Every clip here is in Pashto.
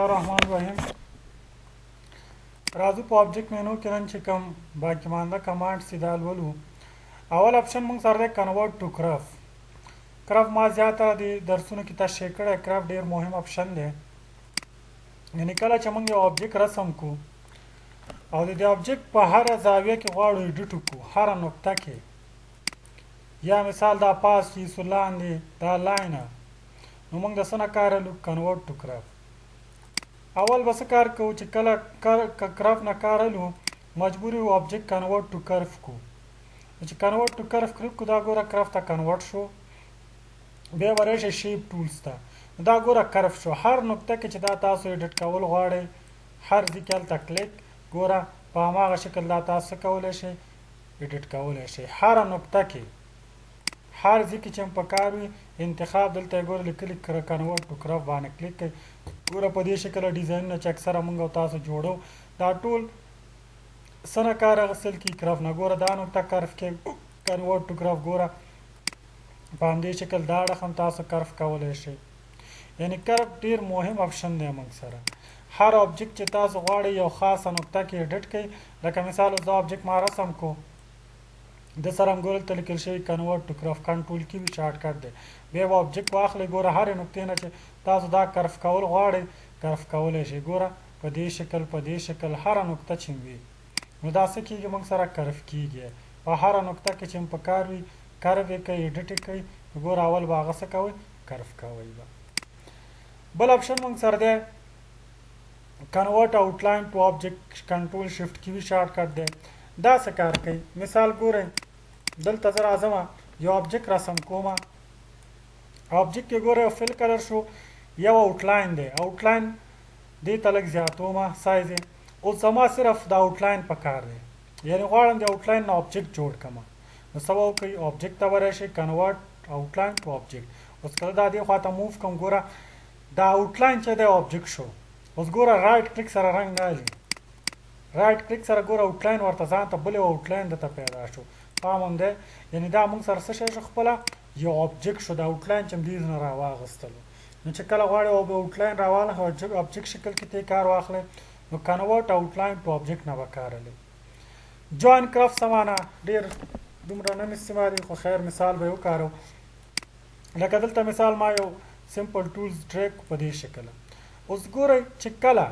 الله الرحمن الرحیم. راځو په آبجیکټ مینو کې نن چې کوم باقي مانده کمانډ سیدا لولو. اول اپشن موږ سره دی کنورټ ټو کرف. کرف ما زیاته د درسونو کې تشریح کړی. کرف ډیر مهم اپشن دی. یعنې کله چې موږ یو آبجیکټ رسم کو او د دې آبجیکټ په هره زاویه کې غواړو ایډیټ وکړو، هره نقطه کې، یا مثال دا پاس وي سو لاندې دا لاینه، نو موږ د څه نه کار اخلو؟ کنورټ ټو کرف. اول به څه کار کوو چې کله کرف نه کار اخلو مجبور یو آبجیکټ کنورټ ټو کرف کو. چې کنورټ ټو کرف کلیک کو دا ګوره کرف ته کنورټ شو. بیا به راشئ شیپ ټولز ته، دا ګوره کرف شو. هر نقطه کې چې دا تاسو ایډیټ کول غواړئ هر ځای کې هلته کلیک، ګوره په هماغه شکل دا تاسو کولی شئ ایډیټ کولی شئ. هره نقطه کې هر ځای کې چې هم په کار وي انتخاب دلته یې ګوره لیکلي کنورټ ټو کرف باندې کلیک کړئ. ګوره په دې شکل ډیزاینونه چې اکثره موږ او تاسو جوړو دا ټول څه نه کار اخیستل کي؟ کرف نه. ګوره دا نقطه کرف کې کنورټ ټو کرف، ګوره په همدې شکل دا اړخ هم تاسو کرف کولی شئ. یعنې کرف ډیر مهم اپشن دی موږ سره. هر آبجیکټ چې تاسو غواړئ یو خاصه نقطه کې ایډیټ کړئ، لکه مثال اوس دا آبجیکټ ما رسم کو، د سره هم ګوره دلته لیکل شوي کنورټ ټو کرف، کنټرول کی وي شارټ کټ دی. بیا به آبجیکټ واخلئ، ګوره هرې نقطې نه چې تاسو دا کرف کول غواړئ کرف کولی شئ. ګوره په دې شکل په دې شکل هره نقطه چې وي نو دا څه کېږي؟ موږ سره کرف کېږي. په هره نقطه کې چې په کار وي کرف یې کوئ، ایډیټ یې کوئ. ګوره اول به هغه څه کوئ؟ کرف کوئ به. بل اپشن موږ سره دی کنورټ آوټلاین ټو آبجیکټ، کنټرول شفټ کی وي شارټ کټ دی. دا څه کار کوي؟ مثال ګورئ دلته زه راځم یو آبجیکټ رسم کومه، آبجیکټ کې ګوره یو فل کلر شو، یو آوټلاین دی. آوټلاین دې ته لږ زیاتومه سایز یې. اوس زما صرف د آوټلاین په کار دی، یعنې غواړم د آوټلاین نه آبجیکټ جوړ کړم. نو څه به وکړئ؟ آبجیکټ ته به راشئ، کنورټ آوټلاین ټو آبجیکټ. اوس کله دا دې خواته موف کړم، ګوره دا آوټلاین چې دی آبجیکټ شو. اوس ګوره رایټ کلیک سره رنګ نه اخلي، رایټ کلیک سره ګوره آوټلاین ورته ځان ته بل یو آوټلاین درته پیدا شو. پام هم دی؟ یعنې دا موږ سره څه شی شو؟ خپله یو آبجیکټ شو. د آوټلاین چې دې نه راواغېستلو، نو چې کله غواړئ آوټلاین راواخلئ آبجیکټ شکل کې ترې کار واخلئ نو کنورټ آوټلاین ټو آبجیکټ نه به کار اخلئ. جوین کرف څه معنا؟ ډېر دومره نه استعمالي، خو خیر مثال به یې وکارو. لکه دلته مثال ما یو سمپل ټولز ډریګ په دې شکل. اوس ګورئ چې کله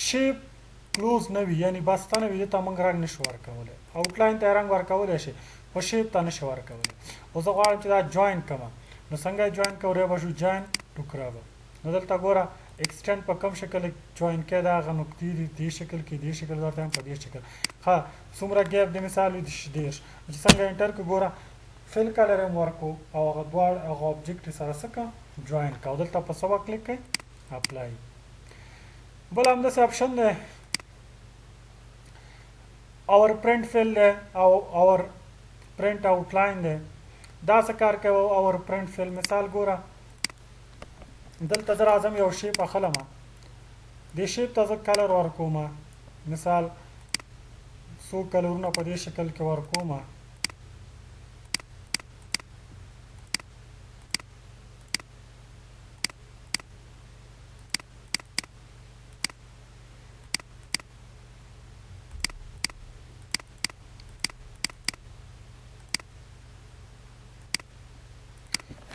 شیپ کلوز نه وي، یعنې بسته نه وي، دې ته موږ رنګ نشو ورکولی. آوټلاین ته یې رنګ ورکولی شي، خو شیپ ته نشي ورکولی. اوس زه غواړم چې دا جوین کړم، نو څنګه یې جوین کوو؟ به شو جوین ټو کرف. نو دلته ګوره ایکسټینډ په کوم شکل جوین کې دا هغه نقطې دي، دې شکل کې، دې شکل درته هم په دې شکل. ښه څومره ګیپ د مثال وي؟ 10. چې څنګه انټر کړو ګوره فل کلر یې ورکړو او هغه دواړه هغه آبجیکټ یې سره څه کړه؟ جوین کړه. او دلته په څه به کلیک کړئ؟ اپلای. بل همداسې اپشن دی اور پرنټ فل دی او اور پرنټ آوټلاین دی. دا څه کار کوي اور پرنټ فل؟ مثال ګوره دلته زه راځم یو شیپ اخلم، دې شیپ ته زه کلر ورکوم، مثال څو کلرونه په دې شکل کې ورکوم.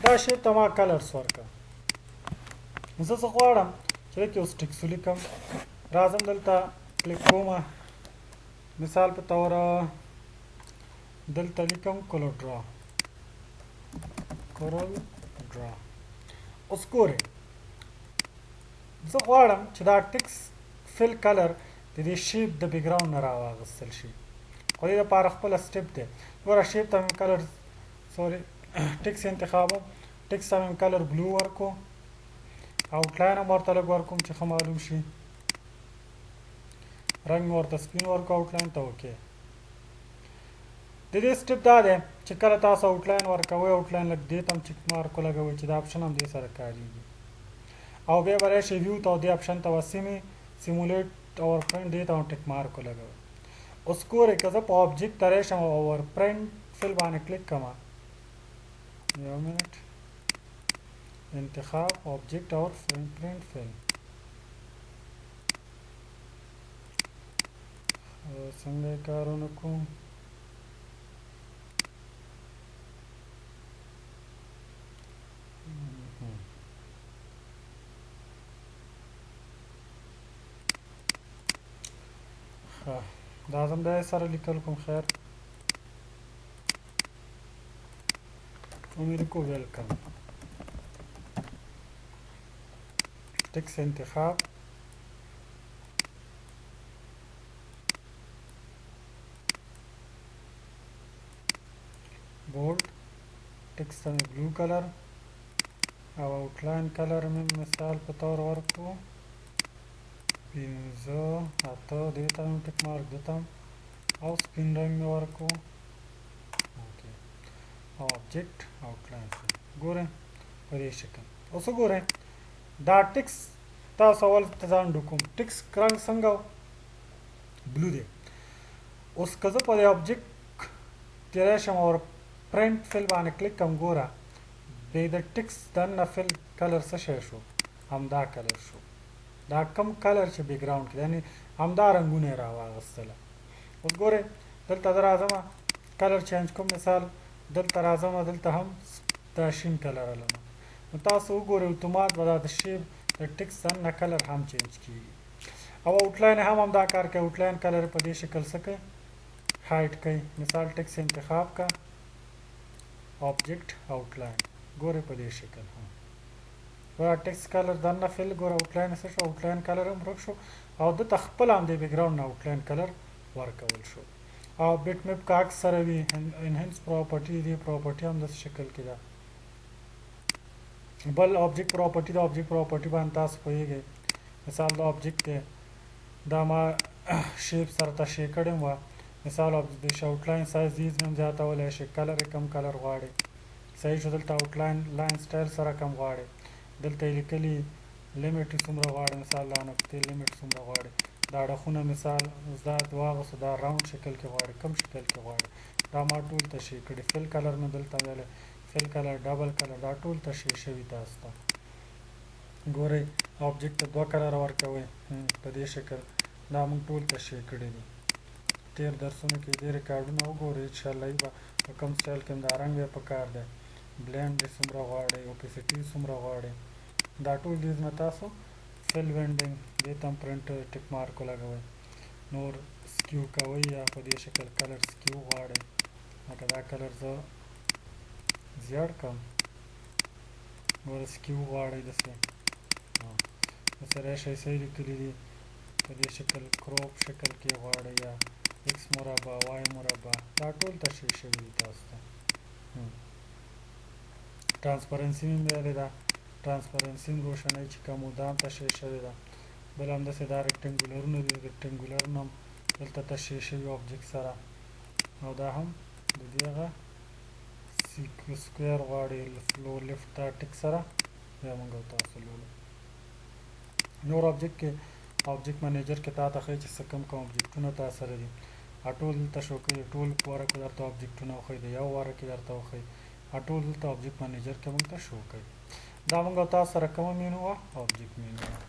دا شیپ ته ما کلرس ورکړه. زه څه غواړم چې دلته یو سټکس ولیکم. راځم دلته کلیک کوم، مثال په طور دلته لیکم کلر ډرا، کورل ډرا. اوس ګورئ زه غواړم چې دا ټکس فل کلر د دې شیپ د بیکګراوند نه راواغېستل شي، خو دې دپاره خپله سټپ دی. ګوره شیپ ته مې کلر ټکس انتخابوم، ټکس ته مې کلر بلو ورکو، آوټلاین هم ورته لږ ورکوم چې ښه معلوم شي، رنګ مې ورته سپین ورکو آوټلاین ته. اوکې، د دې سټپ دا دی چې کله تاسو آوټلاین ورکوئ آوټلاین لږ دې ته هم چک مارک ولګوئ چې دا اپشن هم دې سره کارېږي. او بیا به راشئ ویو ته او دې اپشن ته سیمولیټ اور پرنټ دې ته هم ټک مارک ولګوئ. اوس ګورئ که زه په آبجیکټ ته راشم او اور پرنټ فل باندې کلیک کړم، یو منټ، انتخاب آبجیکټ اور پرنٹ فیل. څنګه یې کارونه کوو. دا زم بیا سره لیکل کوم. خیر امید کو ویلکم. ټکس انتخاب بولد ټکس ته مې بلو کلر او آوټلاین کلر مې مثال په طور ورکړو 5 8 دې ته مې ټک مارک دته او سپین رنګ مې ورکړو او آبجیکټ آوټلاین ګورئ په دې شکل. اوس وګورئ دا ټکس تاسو اول ځان ډکوم ټکس رنګ څنګه بلو دی. اوس که زه په دې آبجیکټ تیری شم او پرنټ فل باندې کلیک کوم ګوره بیا د ټکس دننه فل کلر څه شی شو همدا کلر شو. دا کم کلر چې بیکګراوند کې یعنی همدا رنګونه یې راواغستله. اوس ګورئ دلته زه راځم کلر چینج کوم مثال دلته راځم دلته هم دا شین کلر علمه نو تاسو وګورئ اتومات به دا د شیپ د ټکس دننه کلر هم چینج کیږي او آوټلاین هم همدا کار کوي. آوټلاین کلر په دې شکل څه کوي هایټ کوي. مثال ټکس انتخاب کا آبجیکټ آوټلاین ګورئ په دې شکل هم دا ټکس کلر دننه فل ګوره آوټلاین څه شو آوټلاین کلر هم ورک شو او دته خپل هم د بیکګراوند نه آوټلاین کلر ورکول شو. او بیټ میپ کا اکثر وي انهانس پراپرټي دی پراپرټي هم د شکل کې ده. بل آبجیکټ پراپرټي د آبجیکټ پراپرټي باندې تاسو پوهیږئ مثال د آبجیکټ دی دا ما شیپ سره تشریح کړی وه مثال د آوټلاین سایز دیز هم زیاتولی شي کلر یې کم کلر غواړئ صحیح شو. دلته آوټلاین لاین سټایل سره کم غواړئ دلته یې لیکلي لیمټ یې څومره غواړئ مثال دا نقطې لیمټ څومره غواړئ دا اړخونه مثال دا واغوستو دا راوند شکل کې غواړئ کم شکل کې غواړئ دا ما ټول تشریح کړي. فل کلر مې دلته ویلی فل کلر ډبل کلر دا ټول تشریح شوي تاسو ته. ګورئ آبجیکټ ته 2 کلره ورکوئ په دې شکل دا موږ ټول تشریح کړي دي. تیر درسونو کې دې ریکارډونه وګورئ انشاءالله به په کوم سټایل کې دا رنګ یې پکار دی بلینډ یې څومره غواړئ اوپیسټي څومره غواړئ دا ټول دیز نه تاسو فل وینډینګ دې ته هم پرنټ ټک مارک ولګوئ. نور سکیو کوئ یا په دې شکل کلر سکیو غواړئ لکه دا کلر زه زیړ کړم نور سکیو غواړئ داسې داسې راشئ صحیح لیکلي دي په دې شکل کروپ شکل کې غواړئ یا ایکس مربع وای مربع دا ټول تشریح شوي دي تاسو ته. ترانسپرنسي مې ویلې ده ترانسپرنسي روشنۍ چې کوم دا هم تشریح شوې ده. بل همداسې دا ریکټنګولرونه دي ریکټنګولرونه هم دلته تشریح شوي آبجیکټ سره او دا هم د دې هغه سکویر غواړي فلو لیفټ دا ټک سره بیا موږ تاسو لولو. نور آبجیکټ کې آبجیکټ منیجر کې تا ته ښایي چې څه کوم آبجیکټونه تا سره دي ټول دلته شو کوي ټول واره کې درته آبجیکټونه وښیي د یو واره کې درته وښیي ټول دلته آبجیکټ منیجر کې موږ ته شو کوي. دا موږ تاسو سره کومه مینو وه آبجیکټ مینو وه.